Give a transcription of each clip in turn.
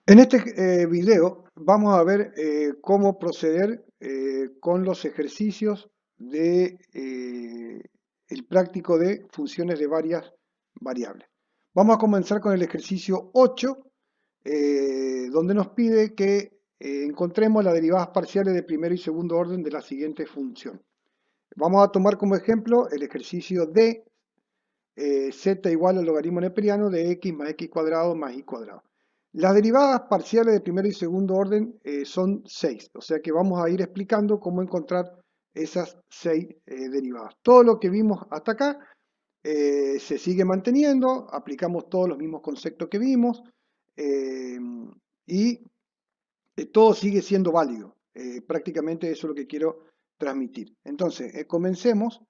En este video vamos a ver cómo proceder con los ejercicios de el práctico de funciones de varias variables. Vamos a comenzar con el ejercicio 8, donde nos pide que encontremos las derivadas parciales de primero y segundo orden de la siguiente función. Vamos a tomar como ejemplo el ejercicio de z igual al logaritmo neperiano de x más x cuadrado más y cuadrado. Las derivadas parciales de primer y segundo orden son 6, o sea que vamos a ir explicando cómo encontrar esas 6 derivadas. Todo lo que vimos hasta acá se sigue manteniendo, aplicamos todos los mismos conceptos que vimos eh, y todo sigue siendo válido. Prácticamente eso es lo que quiero transmitir. Entonces, comencemos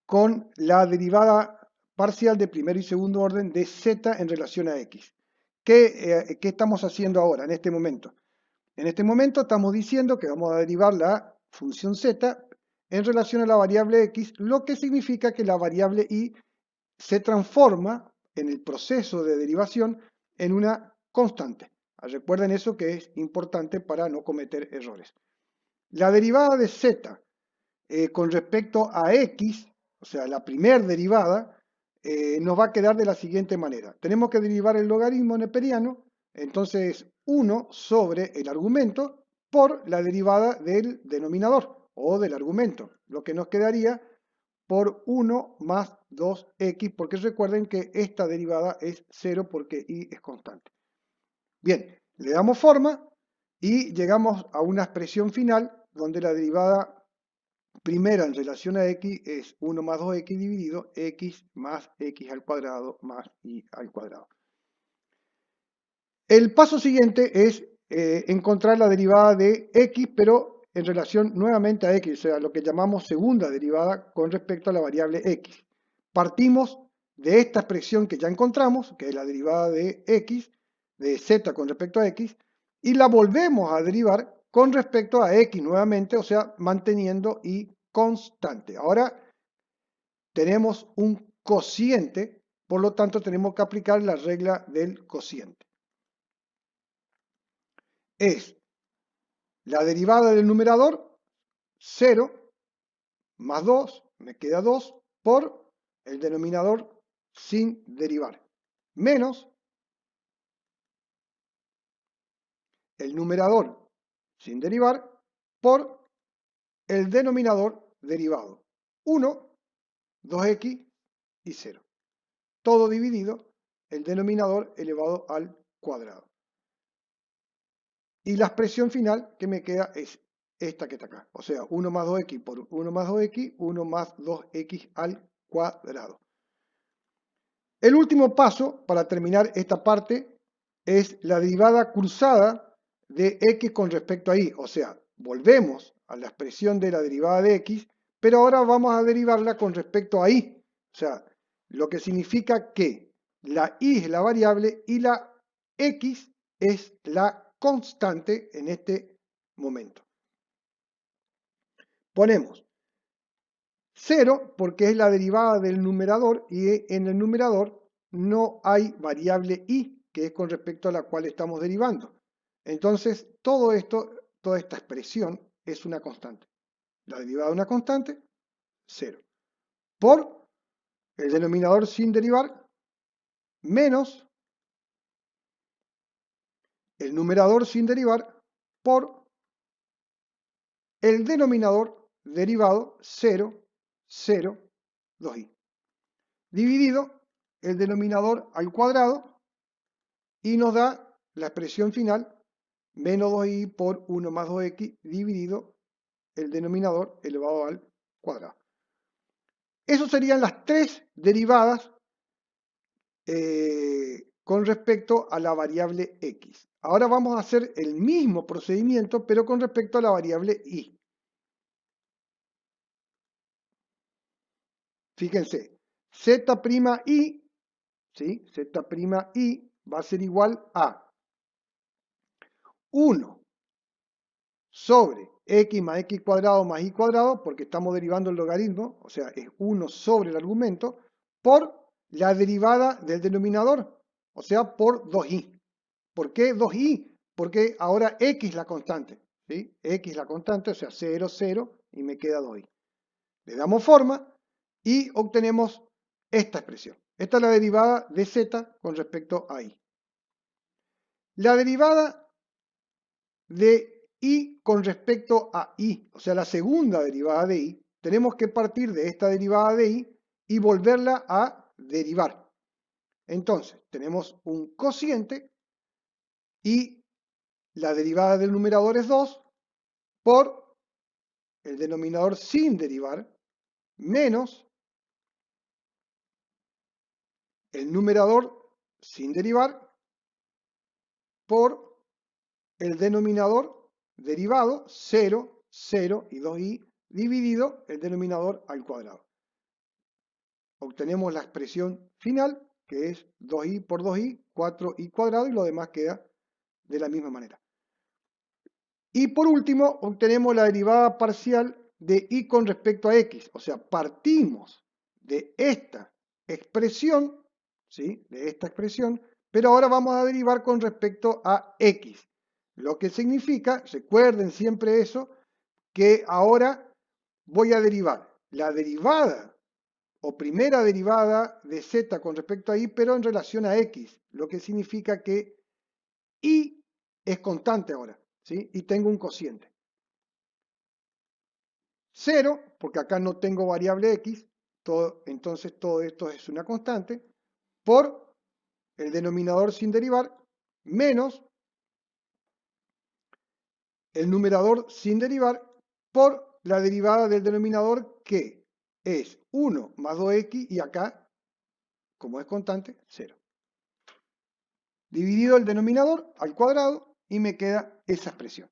con la derivada parcial de primer y segundo orden de z en relación a x. ¿Qué estamos haciendo ahora, en este momento? En este momento estamos diciendo que vamos a derivar la función z en relación a la variable x, lo que significa que la variable y se transforma en el proceso de derivación en una constante. Recuerden eso, que es importante para no cometer errores. La derivada de z con respecto a x, o sea, la primera derivada, nos va a quedar de la siguiente manera. Tenemos que derivar el logaritmo neperiano, entonces 1 sobre el argumento por la derivada del denominador o del argumento, lo que nos quedaría por 1 más 2x, porque recuerden que esta derivada es 0 porque y es constante. Bien, le damos forma y llegamos a una expresión final donde la derivada primera en relación a x es 1 más 2x dividido x más x al cuadrado más y al cuadrado. El paso siguiente es encontrar la derivada de x, pero en relación nuevamente a x, o sea, lo que llamamos segunda derivada con respecto a la variable x. Partimos de esta expresión que ya encontramos, que es la derivada de x, de z con respecto a x, y la volvemos a derivar con respecto a x nuevamente, o sea, manteniendo y constante. Ahora tenemos un cociente, por lo tanto tenemos que aplicar la regla del cociente. Es la derivada del numerador, 0 más 2, me queda 2, por el denominador sin derivar, menos el numerador sin derivar por el denominador derivado, 1, 2x y 0. Todo dividido, el denominador elevado al cuadrado. Y la expresión final que me queda es esta que está acá. O sea, 1 más 2x por 1 más 2x, 1 más 2x al cuadrado. El último paso para terminar esta parte es la derivada cruzada de x con respecto a y. O sea, volvemos a la expresión de la derivada de x, pero ahora vamos a derivarla con respecto a y. O sea, lo que significa que la y es la variable y la x es la constante en este momento. Ponemos 0 porque es la derivada del numerador y en el numerador no hay variable y, que es con respecto a la cual estamos derivando. Entonces, todo esto, toda esta expresión es una constante. La derivada de una constante, 0. Por el denominador sin derivar, menos el numerador sin derivar por el denominador derivado 0, 0, 2i. Dividido el denominador al cuadrado y nos da la expresión final, menos 2i por 1 más 2x dividido el denominador elevado al cuadrado. Esas serían las tres derivadas con respecto a la variable x. Ahora vamos a hacer el mismo procedimiento, pero con respecto a la variable y. Fíjense, z'i, ¿sí? Z'i va a ser igual a 1 sobre x más x cuadrado más y cuadrado, porque estamos derivando el logaritmo, o sea, es 1 sobre el argumento, por la derivada del denominador, o sea, por 2i. ¿Por qué 2i? Porque ahora x la constante, ¿sí? X la constante, o sea, 0, 0, y me queda 2i. Le damos forma y obtenemos esta expresión. Esta es la derivada de z con respecto a i. La derivada de i con respecto a i, o sea, la segunda derivada de i, tenemos que partir de esta derivada de i y volverla a derivar. Entonces, tenemos un cociente y la derivada del numerador es 2 por el denominador sin derivar menos el numerador sin derivar por el denominador derivado 0, 0 y 2i dividido el denominador al cuadrado. Obtenemos la expresión final, que es 2i por 2i, 4i cuadrado, y lo demás queda de la misma manera. Y por último, obtenemos la derivada parcial de i con respecto a x. O sea, partimos de esta expresión, ¿sí? De esta expresión, pero ahora vamos a derivar con respecto a x. Lo que significa, recuerden siempre eso, que ahora voy a derivar la derivada o primera derivada de z con respecto a i, pero en relación a x, lo que significa que i es constante ahora, ¿sí? Y tengo un cociente. 0, porque acá no tengo variable x, entonces todo esto es una constante, por el denominador sin derivar, menos el numerador sin derivar, por la derivada del denominador, que es 1 más 2x, y acá, como es constante, 0. Dividido el denominador al cuadrado y me queda esa expresión.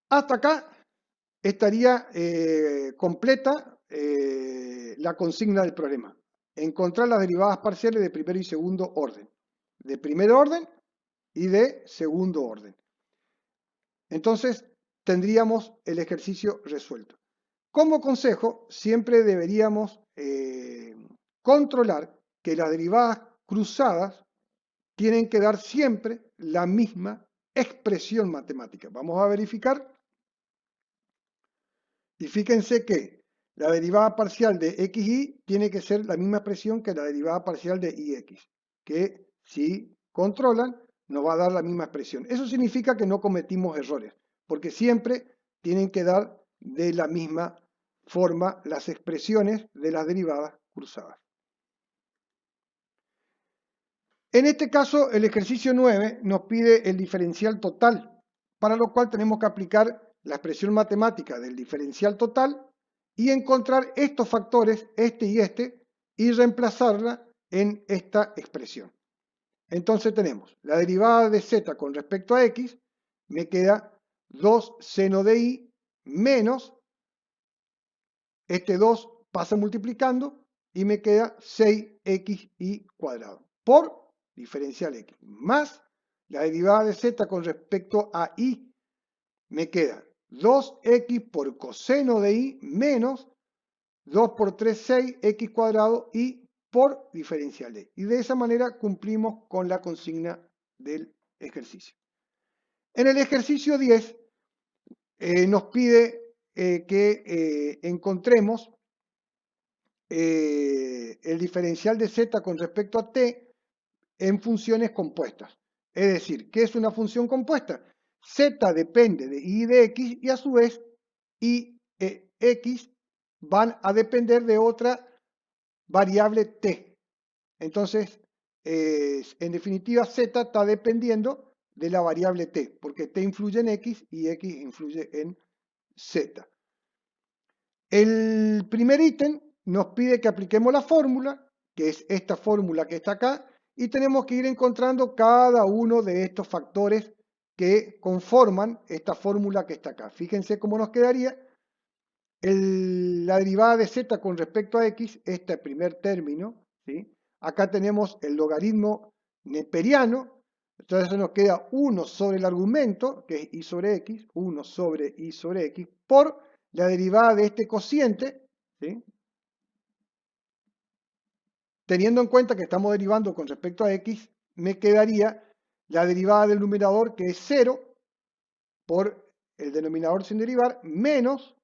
Hasta acá estaría completa la consigna del problema. Encontrar las derivadas parciales de primer y segundo orden. De primer orden y de segundo orden. Entonces tendríamos el ejercicio resuelto. Como consejo, siempre deberíamos controlar que las derivadas cruzadas tienen que dar siempre la misma expresión matemática. Vamos a verificar. Y fíjense que la derivada parcial de xy tiene que ser la misma expresión que la derivada parcial de ix, que si controlan nos va a dar la misma expresión. Eso significa que no cometimos errores, porque siempre tienen que dar de la misma forma las expresiones de las derivadas cruzadas. En este caso, el ejercicio 9 nos pide el diferencial total, para lo cual tenemos que aplicar la expresión matemática del diferencial total y encontrar estos factores, este, y reemplazarla en esta expresión. Entonces tenemos la derivada de z con respecto a x, me queda 2 seno de i menos, este 2 pasa multiplicando y me queda 6xy cuadrado por diferencial x, más la derivada de z con respecto a i, me queda 2x por coseno de i menos 2 por 3, 6x cuadrado y por diferencial de i. Y de esa manera cumplimos con la consigna del ejercicio. En el ejercicio 10 nos pide que encontremos el diferencial de z con respecto a t en funciones compuestas. Es decir, ¿qué es una función compuesta? Z depende de y de x y a su vez y x van a depender de otra variable t. Entonces, en definitiva, z está dependiendo de la variable t, porque t influye en x y x influye en z. El primer ítem nos pide que apliquemos la fórmula, que es esta fórmula que está acá, y tenemos que ir encontrando cada uno de estos factores que conforman esta fórmula que está acá. Fíjense cómo nos quedaría la derivada de z con respecto a x, este primer término, ¿sí? Acá tenemos el logaritmo neperiano, entonces nos queda 1 sobre el argumento, que es y sobre x, 1 sobre y sobre x, por la derivada de este cociente, ¿sí? Teniendo en cuenta que estamos derivando con respecto a x, me quedaría la derivada del numerador, que es 0, por el denominador sin derivar, menos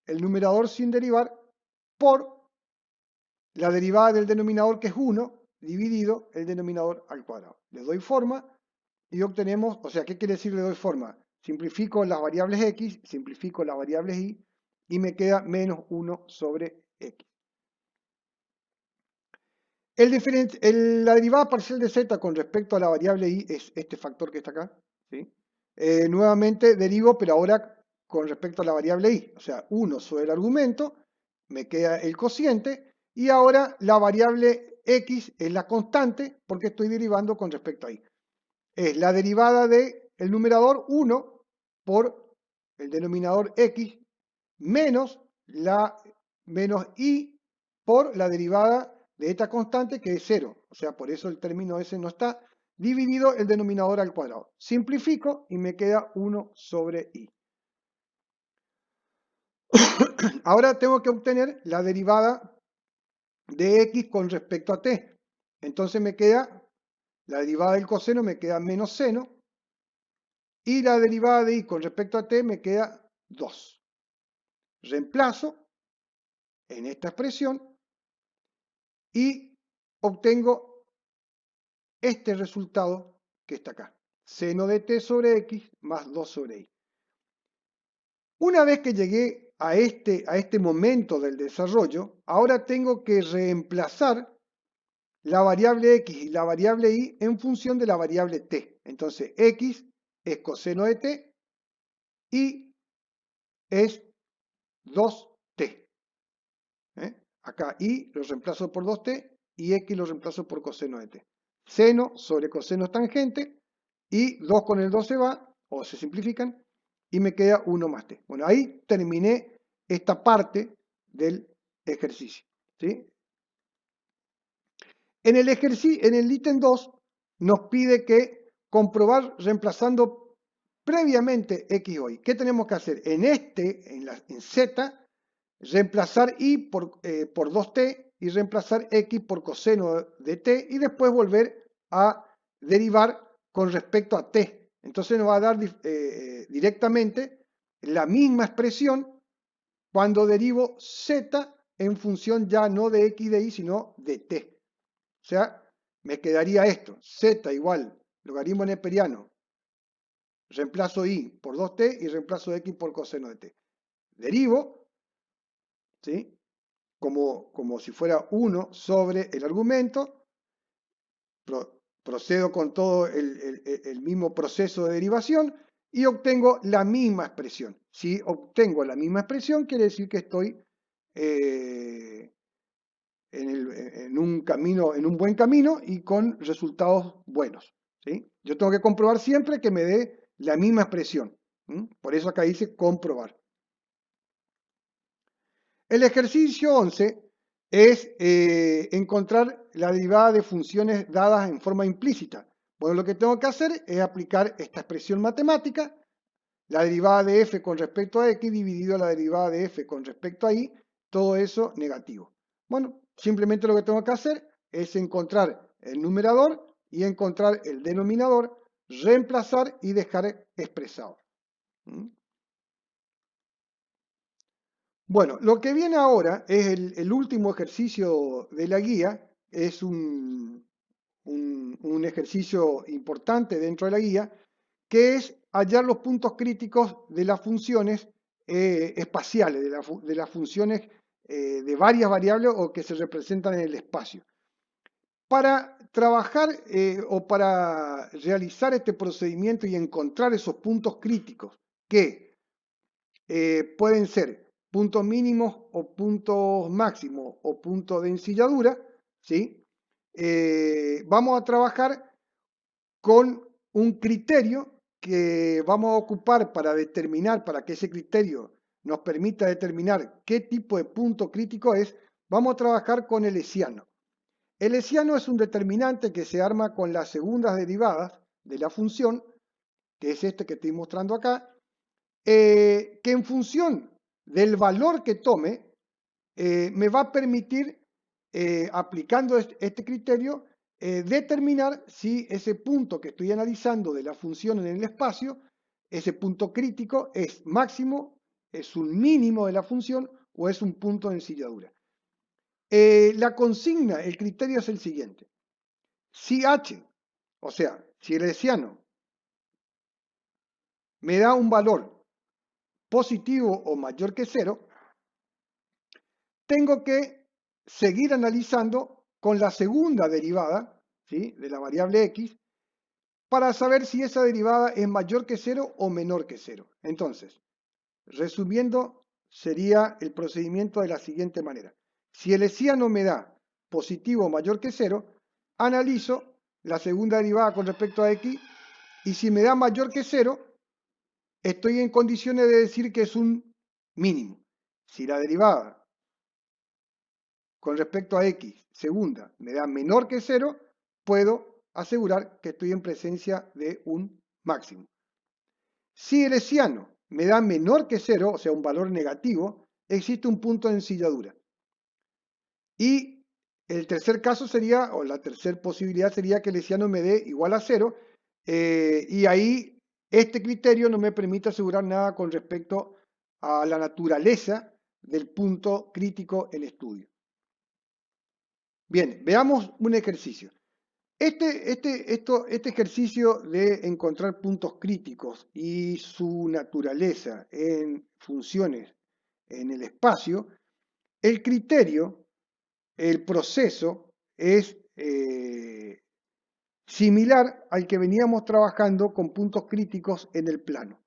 el numerador sin derivar por la derivada del denominador, que es 1, dividido el denominador al cuadrado. Le doy forma y obtenemos, o sea, ¿qué quiere decir le doy forma? Simplifico las variables x, simplifico las variables y me queda menos 1 sobre x. La derivada parcial de z con respecto a la variable y es este factor que está acá. ¿Sí? Nuevamente derivo, pero ahora con respecto a la variable y. O sea, 1 sobre el argumento, me queda el cociente, y ahora la variable x es la constante porque estoy derivando con respecto a y. Es la derivada del numerador 1 por el denominador x menos y por la derivada de esta constante, que es 0. O sea, por eso el término ese no está, dividido el denominador al cuadrado. Simplifico y me queda 1 sobre i. Ahora tengo que obtener la derivada de x con respecto a t. Entonces me queda, la derivada del coseno me queda menos seno, y la derivada de y con respecto a t me queda 2. Reemplazo en esta expresión y obtengo este resultado que está acá. Seno de t sobre x más 2 sobre y. Una vez que llegué a este momento del desarrollo, ahora tengo que reemplazar la variable x y la variable y en función de la variable t. Entonces, x es coseno de t y es 2t. Acá y lo reemplazo por 2t y x lo reemplazo por coseno de t. Seno sobre coseno es tangente y 2 con el 2 se va, o se simplifican, y me queda 1 más t. Bueno, ahí terminé esta parte del ejercicio. ¿Sí? En el ítem 2 nos pide que comprobar reemplazando previamente x o y. ¿Qué tenemos que hacer? En z, reemplazar y por 2t y reemplazar x por coseno de t y después volver a derivar con respecto a t. Entonces nos va a dar directamente la misma expresión cuando derivo z en función ya no de x de y, sino de t. O sea, me quedaría esto, z igual logaritmo neperiano, reemplazo y por 2t y reemplazo x por coseno de t. Derivo, ¿sí? Como si fuera 1 sobre el argumento, procedo con todo el mismo proceso de derivación y obtengo la misma expresión. Si obtengo la misma expresión, quiere decir que estoy en un buen camino y con resultados buenos. ¿Sí? Yo tengo que comprobar siempre que me dé la misma expresión. Por eso acá dice comprobar. El ejercicio 11 es encontrar la derivada de funciones dadas en forma implícita. Bueno, lo que tengo que hacer es aplicar esta expresión matemática, la derivada de f con respecto a x dividido la derivada de f con respecto a y, todo eso negativo. Bueno, simplemente lo que tengo que hacer es encontrar el numerador y encontrar el denominador, reemplazar y dejar expresado. Bueno, lo que viene ahora es el último ejercicio de la guía, es un ejercicio importante dentro de la guía, que es hallar los puntos críticos de las funciones espaciales, de las funciones de varias variables o que se representan en el espacio. Para trabajar o para realizar este procedimiento y encontrar esos puntos críticos que pueden ser puntos mínimos o puntos máximos o puntos de ensilladura, ¿sí? Vamos a trabajar con un criterio que vamos a ocupar para determinar, para que ese criterio nos permita determinar qué tipo de punto crítico es, vamos a trabajar con el hessiano. El hessiano es un determinante que se arma con las segundas derivadas de la función, que es este que estoy mostrando acá, que en función del valor que tome, me va a permitir, aplicando este criterio, determinar si ese punto que estoy analizando de la función en el espacio, ese punto crítico es máximo, es un mínimo de la función o es un punto de ensilladura. La consigna, el criterio es el siguiente. Si h, o sea, si el hertziano me da un valor positivo o mayor que 0, tengo que seguir analizando con la segunda derivada, ¿sí?, de la variable x, para saber si esa derivada es mayor que 0 o menor que 0. Entonces, resumiendo, sería el procedimiento de la siguiente manera. Si el hertziano me da positivo o mayor que 0, analizo la segunda derivada con respecto a x, y si me da mayor que 0, estoy en condiciones de decir que es un mínimo. Si la derivada con respecto a x, segunda, me da menor que 0, puedo asegurar que estoy en presencia de un máximo. Si el hertziano me da menor que 0, o sea, un valor negativo, existe un punto de ensilladura. Y el tercer caso sería, o la tercera posibilidad sería que el hertziano me dé igual a 0, y ahí este criterio no me permite asegurar nada con respecto a la naturaleza del punto crítico en estudio. Bien, veamos un ejercicio. Este ejercicio de encontrar puntos críticos y su naturaleza en funciones en el espacio, el criterio, el proceso es similar al que veníamos trabajando con puntos críticos en el plano.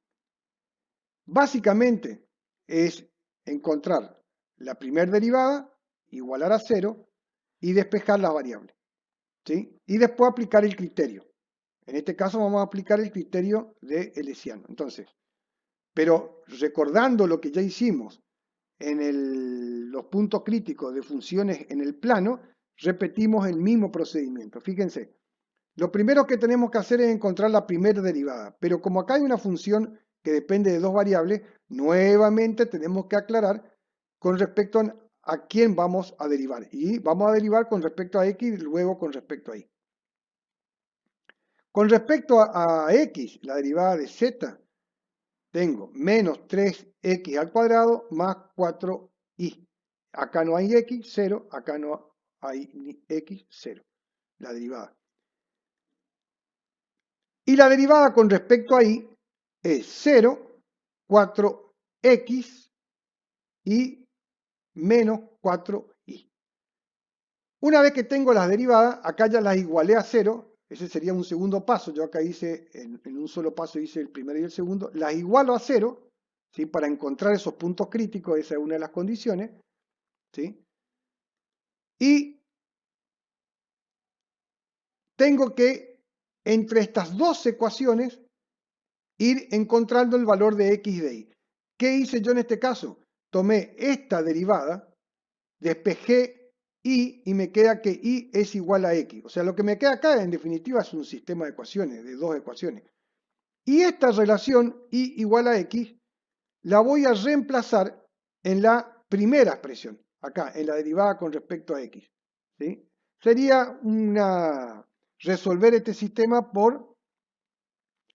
Básicamente es encontrar la primera derivada, igualar a 0 y despejar la variable, ¿sí? Y después aplicar el criterio. En este caso vamos a aplicar el criterio de hertziano. Entonces, pero recordando lo que ya hicimos en los puntos críticos de funciones en el plano, repetimos el mismo procedimiento. Fíjense, lo primero que tenemos que hacer es encontrar la primera derivada, pero como acá hay una función que depende de dos variables, nuevamente tenemos que aclarar con respecto a quién vamos a derivar. Y vamos a derivar con respecto a x y luego con respecto a y. Con respecto a x, la derivada de z, tengo menos 3x al cuadrado más 4y. Acá no hay x, 0, acá no hay ni x, 0, la derivada. Y la derivada con respecto a y es 0, 4x y menos 4y. Una vez que tengo las derivadas, acá ya las igualé a 0, ese sería un segundo paso, yo acá hice, en un solo paso hice el primero y el segundo, las igualo a 0, ¿sí?, para encontrar esos puntos críticos, esa es una de las condiciones, ¿sí? Y tengo que, entre estas dos ecuaciones, ir encontrando el valor de x de y. ¿Qué hice yo en este caso? Tomé esta derivada, despejé y me queda que y es igual a x. O sea, lo que me queda acá en definitiva es un sistema de ecuaciones, de dos ecuaciones. Y esta relación y igual a x la voy a reemplazar en la primera expresión, acá, en la derivada con respecto a x, ¿sí? Sería resolver este sistema por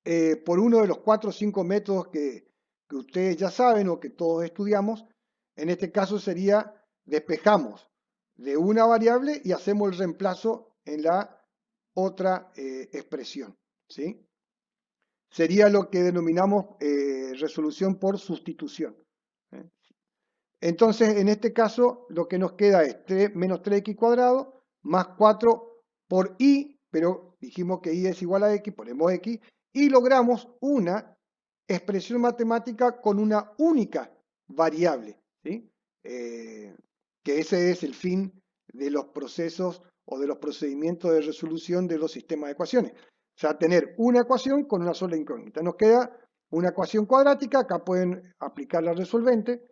uno de los 4 o 5 métodos que ustedes ya saben o que todos estudiamos. En este caso sería despejamos de una variable y hacemos el reemplazo en la otra expresión, ¿sí? Sería lo que denominamos resolución por sustitución, ¿eh? Entonces, en este caso, lo que nos queda es menos 3x cuadrado más 4 por y, pero dijimos que y es igual a x, ponemos x, y logramos una expresión matemática con una única variable, ¿sí? Que ese es el fin de los procesos o de los procedimientos de resolución de los sistemas de ecuaciones. O sea, tener una ecuación con una sola incógnita. Nos queda una ecuación cuadrática, acá pueden aplicar la resolvente,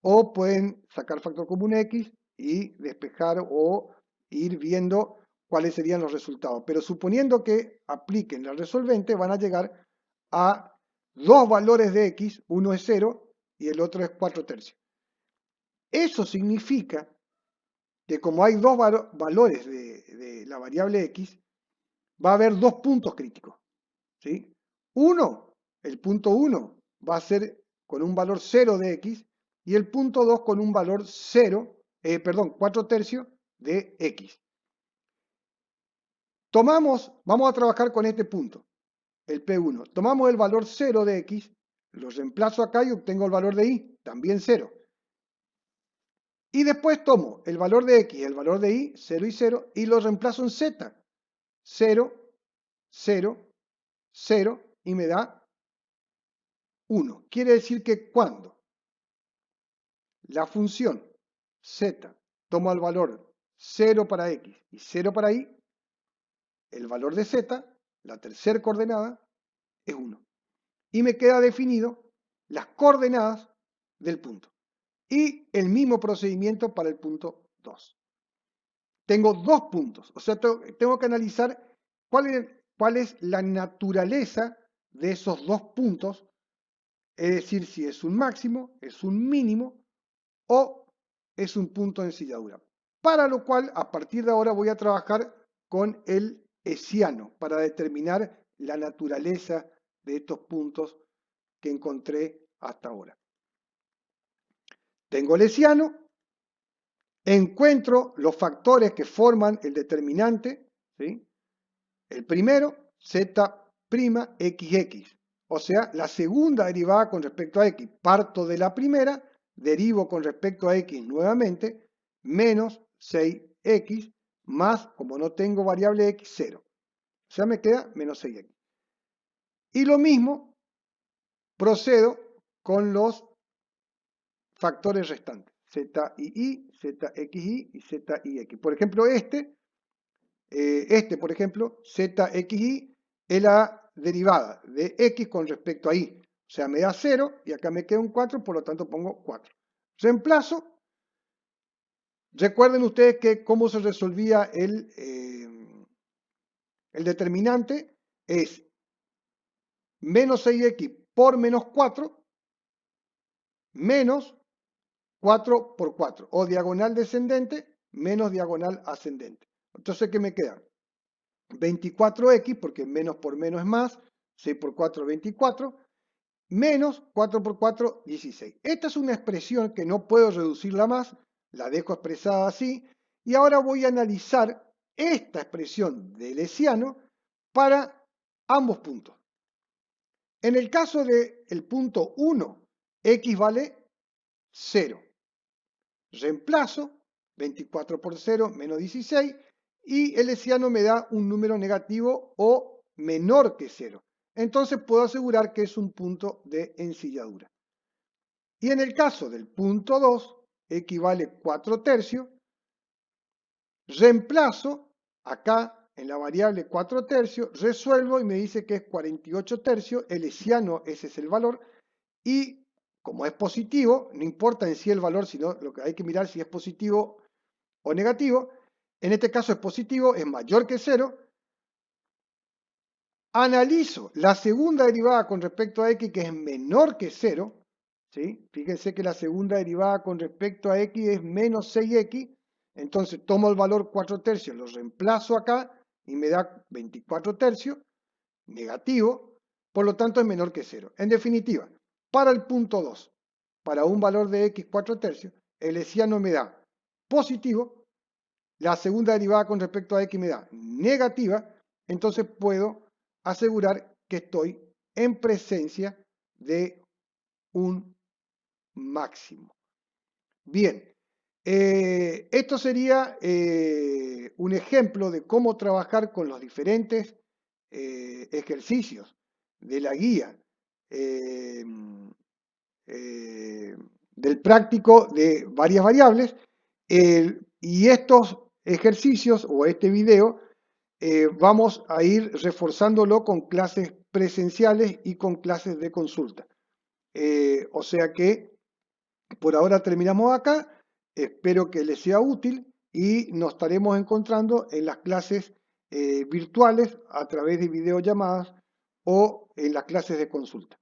o pueden sacar factor común x y despejar o ir viendo cuáles serían los resultados. Pero suponiendo que apliquen la resolvente, van a llegar a dos valores de x, uno es 0 y el otro es 4 tercios. Eso significa que como hay dos valores de la variable x, va a haber dos puntos críticos, ¿sí? Uno, el punto 1 va a ser con un valor 0 de x y el punto 2 con un valor 4 tercios de x. Vamos a trabajar con este punto, el P1. Tomamos el valor 0 de x, lo reemplazo acá y obtengo el valor de y, también 0. Y después tomo el valor de x y el valor de y, 0 y 0, y lo reemplazo en z. 0, 0, 0, y me da 1. Quiere decir que cuando la función z toma el valor 0 para x y 0 para y, el valor de z, la tercera coordenada, es 1. Y me queda definido las coordenadas del punto. Y el mismo procedimiento para el punto 2. Tengo dos puntos, o sea, tengo que analizar cuál es la naturaleza de esos dos puntos, es decir, si es un máximo, es un mínimo o es un punto de ensilladura. Para lo cual, a partir de ahora voy a trabajar con el hessiano para determinar la naturaleza de estos puntos que encontré hasta ahora. Tengo el hessiano, encuentro los factores que forman el determinante, ¿sí? El primero, z'(xx), o sea, la segunda derivada con respecto a x. Parto de la primera, derivo con respecto a x nuevamente, menos 6x, más, como no tengo variable x, 0. O sea, me queda menos 6x. Y lo mismo procedo con los factores restantes, zii, zxi y zix. Por ejemplo, por ejemplo, zxi es la derivada de x con respecto a y. O sea, me da 0 y acá me queda un 4, por lo tanto pongo 4. Reemplazo. Recuerden ustedes que cómo se resolvía el determinante es menos 6x por menos 4 menos 4 por 4, o diagonal descendente menos diagonal ascendente. Entonces, ¿qué me queda? 24x, porque menos por menos es más, 6 por 4, 24, menos 4 por 4, 16. Esta es una expresión que no puedo reducirla más, la dejo expresada así, y ahora voy a analizar esta expresión del hessiano para ambos puntos. En el caso del punto 1, x vale 0. Reemplazo 24 por 0 menos 16 y el hessiano me da un número negativo o menor que 0. Entonces puedo asegurar que es un punto de ensilladura. Y en el caso del punto 2, x vale 4 tercios, reemplazo acá en la variable 4 tercios, resuelvo y me dice que es 48 tercios, el hessiano ese es el valor, y como es positivo, no importa en sí el valor, sino lo que hay que mirar si es positivo o negativo. En este caso es positivo, es mayor que 0. Analizo la segunda derivada con respecto a x, que es menor que 0. ¿Sí? Fíjense que la segunda derivada con respecto a x es menos 6x. Entonces tomo el valor 4 tercios, lo reemplazo acá y me da 24 tercios, negativo. Por lo tanto es menor que 0. En definitiva, para el punto 2, para un valor de x 4 tercios, el hessiano me da positivo, la segunda derivada con respecto a x me da negativa, entonces puedo asegurar que estoy en presencia de un máximo. Bien, esto sería un ejemplo de cómo trabajar con los diferentes ejercicios de la guía del práctico de varias variables, y estos ejercicios o este video vamos a ir reforzándolo con clases presenciales y con clases de consulta. O sea que por ahora terminamos acá, espero que les sea útil y nos estaremos encontrando en las clases virtuales a través de videollamadas o en las clases de consulta.